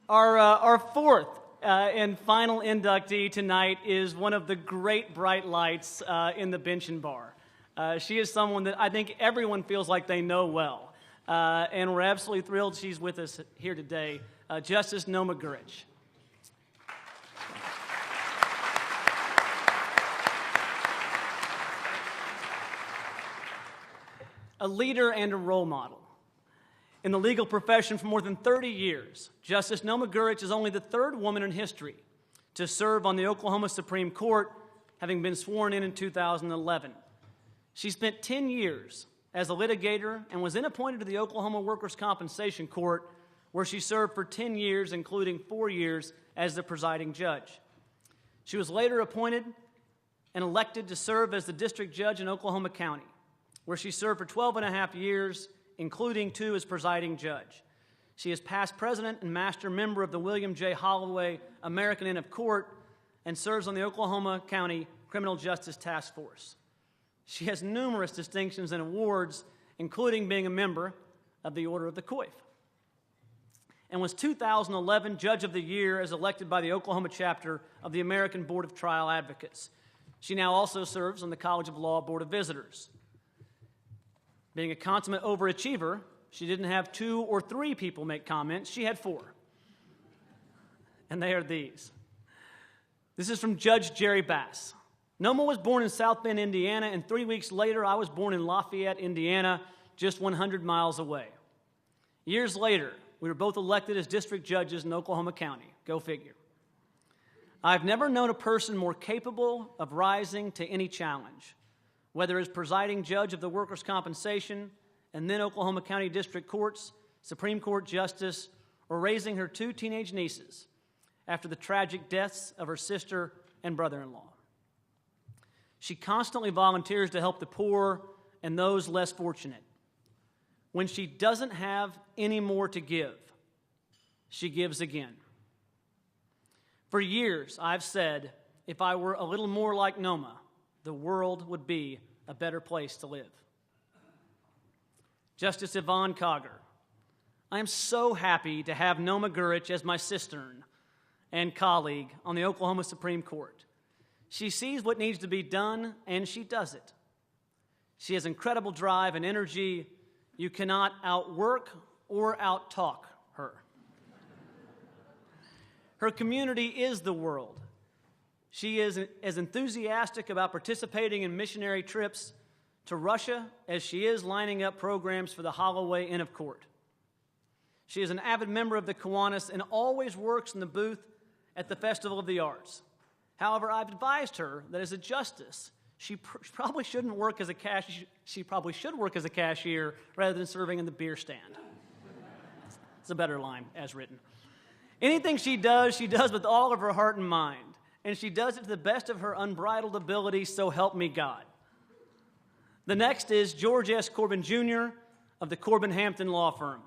Our fourth and final inductee tonight is one of the great bright lights in the bench and bar. She is someone that I think everyone feels like they know well, and we're absolutely thrilled she's with us here today, Justice Noma Gurich. A leader and a role model. In the legal profession for more than 30 years, Justice Noma Gurich is only the third woman in history to serve on the Oklahoma Supreme Court, having been sworn in 2011. She spent 10 years as a litigator and was then appointed to the Oklahoma Workers' Compensation Court, where she served for 10 years, including 4 years as the presiding judge. She was later appointed and elected to serve as the district judge in Oklahoma County, where she served for 12 and a half years, including 2 as presiding judge. She is past president and master member of the William J. Holloway American Inn of Court and serves on the Oklahoma County Criminal Justice Task Force. She has numerous distinctions and awards, including being a member of the Order of the Coif, and was 2011 Judge of the Year as elected by the Oklahoma chapter of the American Board of Trial Advocates. She now also serves on the College of Law Board of Visitors. Being a consummate overachiever, she didn't have 2 or 3 people make comments. She had 4. And they are these. This is from Judge Jerry Bass. Noma was born in South Bend, Indiana, and 3 weeks later, I was born in Lafayette, Indiana, just 100 miles away. Years later, we were both elected as district judges in Oklahoma County. Go figure. I've never known a person more capable of rising to any challenge, whether as presiding judge of the Workers' Compensation and then Oklahoma County District Courts, Supreme Court Justice, or raising her 2 teenage nieces after the tragic deaths of her sister and brother-in-law. She constantly volunteers to help the poor and those less fortunate. When she doesn't have any more to give, she gives again. For years, I've said, if I were a little more like Noma, the world would be a better place to live. Justice Yvonne Cogger. I am so happy to have Noma Gurich as my cistern and colleague on the Oklahoma Supreme Court. She sees what needs to be done, and she does it. She has incredible drive and energy. You cannot outwork or outtalk her. Her community is the world. She is as enthusiastic about participating in missionary trips to Russia as she is lining up programs for the Holloway Inn of Court. She is an avid member of the Kiwanis and always works in the booth at the Festival of the Arts. However, I've advised her that as a justice, she probably shouldn't work as a cashier. She probably should work as a cashier rather than serving in the beer stand. It's a better line as written. Anything she does with all of her heart and mind. And she does it to the best of her unbridled ability, so help me God. The next is George S. Corbin, Jr. of the Corbin Hampton Law Firm.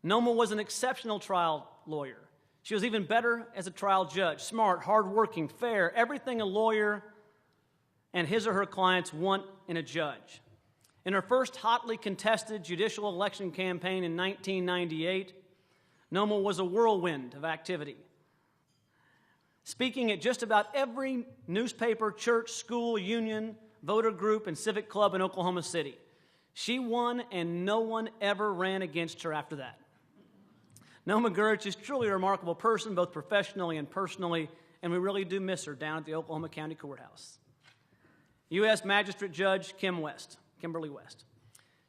Noma was an exceptional trial lawyer. She was even better as a trial judge, smart, hardworking, fair, everything a lawyer and his or her clients want in a judge. In her first hotly contested judicial election campaign in 1998, Noma was a whirlwind of activity, speaking at just about every newspaper, church, school, union, voter group, and civic club in Oklahoma City. She won, and no one ever ran against her after that. Noma Gurich is truly a remarkable person, both professionally and personally, and we really do miss her down at the Oklahoma County Courthouse. U.S. Magistrate Judge Kimberly West.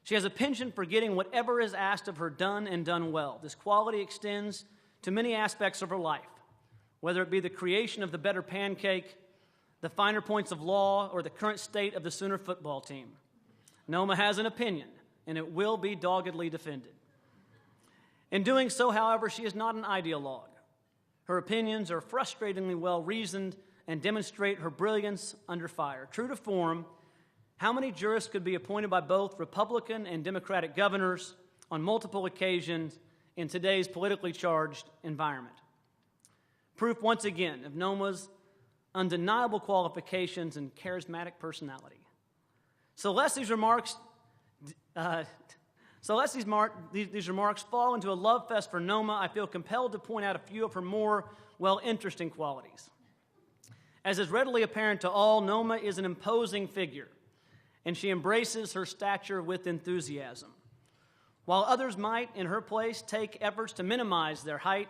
She has a penchant for getting whatever is asked of her done and done well. This quality extends to many aspects of her life, whether it be the creation of the better pancake, the finer points of law, or the current state of the Sooner football team. Noma has an opinion, and it will be doggedly defended. In doing so, however, she is not an ideologue. Her opinions are frustratingly well-reasoned and demonstrate her brilliance under fire. True to form, how many jurists could be appointed by both Republican and Democratic governors on multiple occasions in today's politically charged environment? Proof once again of Noma's undeniable qualifications and charismatic personality. So lest these remarks So lest these remarks fall into a love fest for Noma, I feel compelled to point out a few of her more, interesting qualities. As is readily apparent to all, Noma is an imposing figure, and she embraces her stature with enthusiasm. While others might, in her place, take efforts to minimize their height,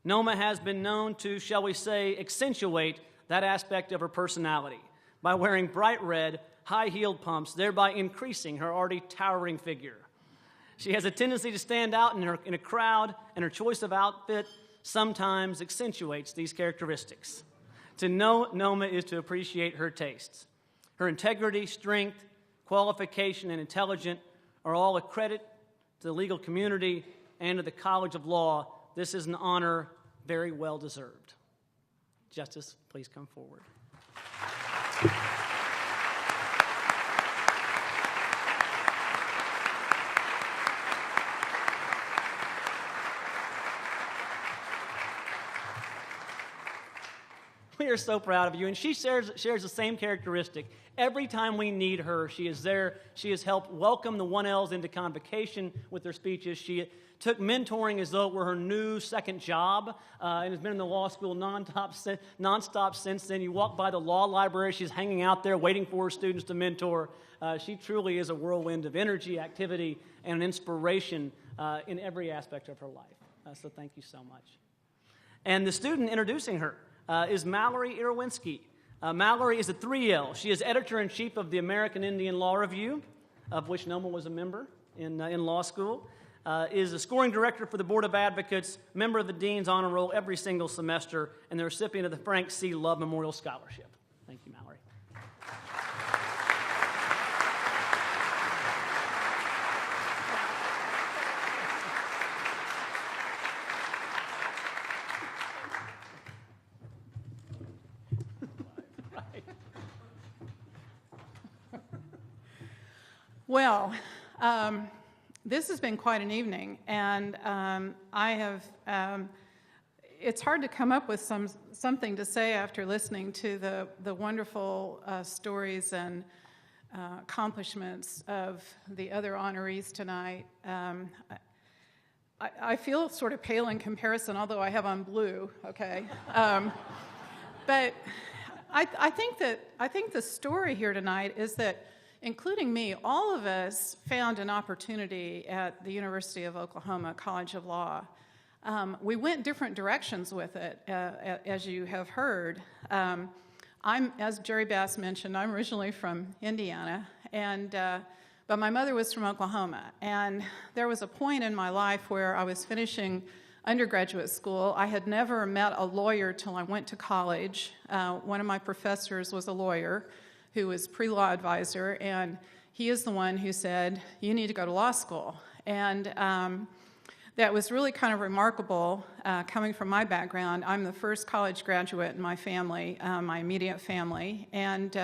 Noma has been known to, shall we say, accentuate that aspect of her personality by wearing bright red, high-heeled pumps, thereby increasing her already towering figure. She has a tendency to stand out in a crowd, and her choice of outfit sometimes accentuates these characteristics. To know Noma is to appreciate her tastes. Her integrity, strength, qualification, and intelligence are all a credit to the legal community and to the College of Law. This is an honor very well deserved. Justice, please come forward. We are so proud of you, and she shares the same characteristic. Every time we need her, she is there. She has helped welcome the 1Ls into convocation with her speeches. She took mentoring as though it were her new second job, and has been in the law school nonstop since then. You walk by the law library, she's hanging out there waiting for her students to mentor. She truly is a whirlwind of energy, activity, and an inspiration in every aspect of her life. So thank you so much. And the student introducing her is Mallory Irwinski. Mallory is a 3L. She is editor-in-chief of the American Indian Law Review, of which Noma was a member in law school, is a scoring director for the Board of Advocates, member of the Dean's Honor Roll every single semester, and the recipient of the Frank C. Love Memorial Scholarship. Thank you, Mallory. Well, this has been quite an evening, and it's hard to come up with something to say after listening to the wonderful stories and accomplishments of the other honorees tonight. I feel sort of pale in comparison, although I have on blue, okay? But I think the story here tonight is that, including me, all of us found an opportunity at the University of Oklahoma College of Law. We went different directions with it, as you have heard. As Jerry Bass mentioned, I'm originally from Indiana, but my mother was from Oklahoma. And there was a point in my life where I was finishing undergraduate school. I had never met a lawyer till I went to college. One of my professors was a lawyer who was pre-law advisor, and he is the one who said, you need to go to law school. And that was really kind of remarkable coming from my background. I'm the first college graduate in my family, my immediate family, and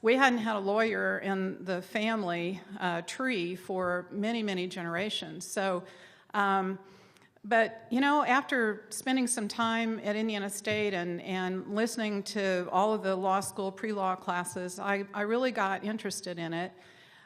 we hadn't had a lawyer in the family tree for many, many generations. So, but, after spending some time at Indiana State and listening to all of the law school pre-law classes, I really got interested in it,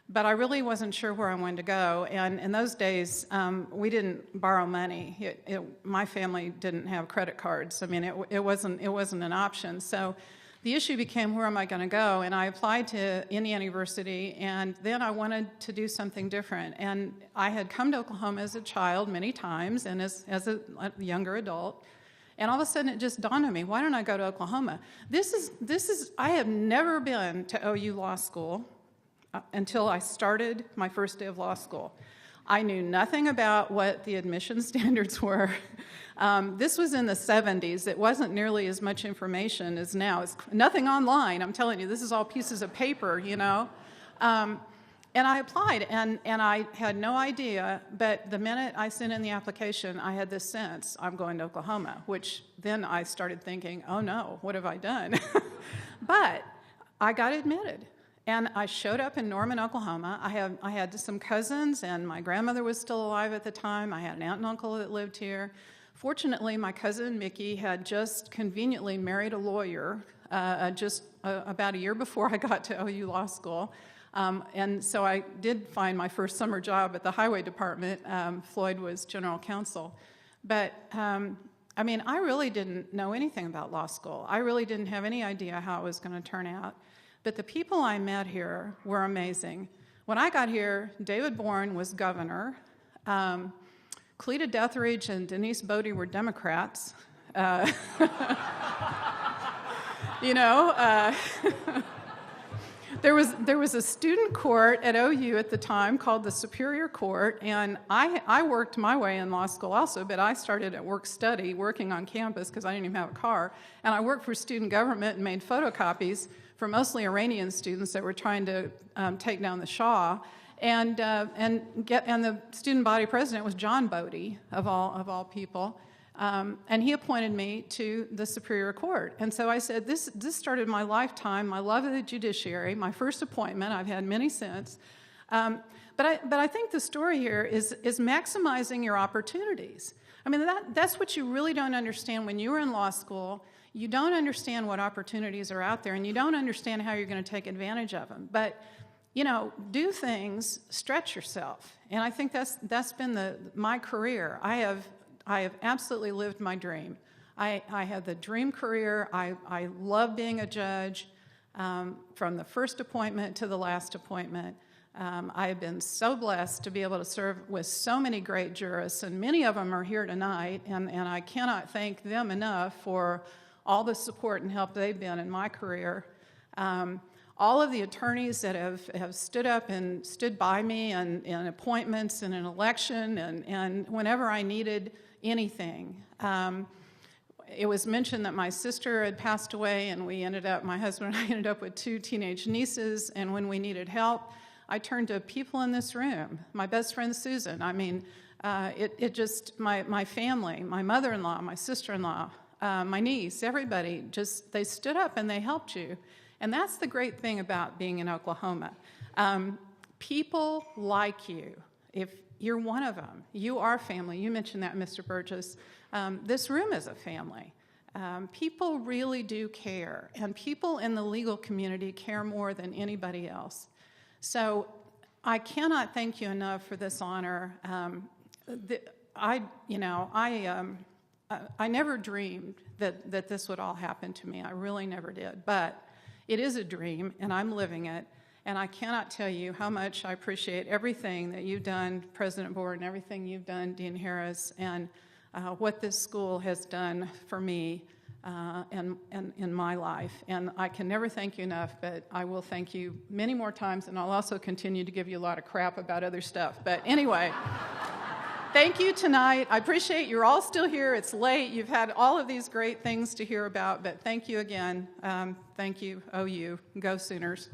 but I really wasn't sure where I wanted to go. And in those days, we didn't borrow money. My family didn't have credit cards. I mean, it wasn't an option. So the issue became, where am I going to go? And I applied to Indiana University, and then I wanted to do something different. And I had come to Oklahoma as a child many times, and as a younger adult. And all of a sudden, it just dawned on me, why don't I go to Oklahoma? I have never been to OU Law School until I started my first day of law school. I knew nothing about what the admission standards were. This was in the 70s. It wasn't nearly as much information as now. It's nothing online. I'm telling you, this is all pieces of paper, And I applied, and I had no idea, but the minute I sent in the application, I had this sense, I'm going to Oklahoma, which then I started thinking, oh no, what have I done? But I got admitted. And I showed up in Norman, Oklahoma. I had some cousins, and my grandmother was still alive at the time. I had an aunt and uncle that lived here. Fortunately, my cousin Mickey had just conveniently married a lawyer about a year before I got to OU Law School. And so I did find my first summer job at the highway department. Floyd was general counsel. But, I mean, I really didn't know anything about law school. I really didn't have any idea how it was going to turn out. But the people I met here were amazing. When I got here, David Bourne was governor. Cleta Deathridge and Denise Bodie were Democrats. There was a student court at OU at the time called the Superior Court, and I worked my way in law school also, but I started at work-study, working on campus because I didn't even have a car, and I worked for student government and made photocopies for mostly Iranian students that were trying to take down the Shah, and the student body president was John Bodie, of all people. And he appointed me to the Superior Court. And so I said, this started my lifetime, my love of the judiciary, my first appointment. I've had many since. But I think the story here is maximizing your opportunities. I mean, that's what you really don't understand when you were in law school. You don't understand what opportunities are out there, and you don't understand how you're going to take advantage of them. But, do things, stretch yourself. And I think that's been my career. I have absolutely lived my dream. I had the dream career. I love being a judge from the first appointment to the last appointment. I have been so blessed to be able to serve with so many great jurists, and many of them are here tonight, and I cannot thank them enough for all the support and help they've been in my career. All of the attorneys that have stood up and stood by me in appointments and in election and whenever I needed anything. It was mentioned that my sister had passed away, and my husband and I ended up with 2 teenage nieces, and when we needed help, I turned to people in this room. My best friend Susan. I mean, my family, my mother-in-law, my sister-in-law, my niece, everybody, they stood up and they helped you. And that's the great thing about being in Oklahoma. People like you. If you're one of them, you are family. You mentioned that, Mr. Burgess. This room is a family. People really do care, and people in the legal community care more than anybody else. So I cannot thank you enough for this honor. I never dreamed that this would all happen to me. I really never did. But it is a dream, and I'm living it. And I cannot tell you how much I appreciate everything that you've done, President Board, and everything you've done, Dean Harris, and what this school has done for me and in my life. And I can never thank you enough, but I will thank you many more times, and I'll also continue to give you a lot of crap about other stuff. But anyway, thank you tonight. I appreciate you're all still here. It's late. You've had all of these great things to hear about, but thank you again. Thank you, OU. Go Sooners.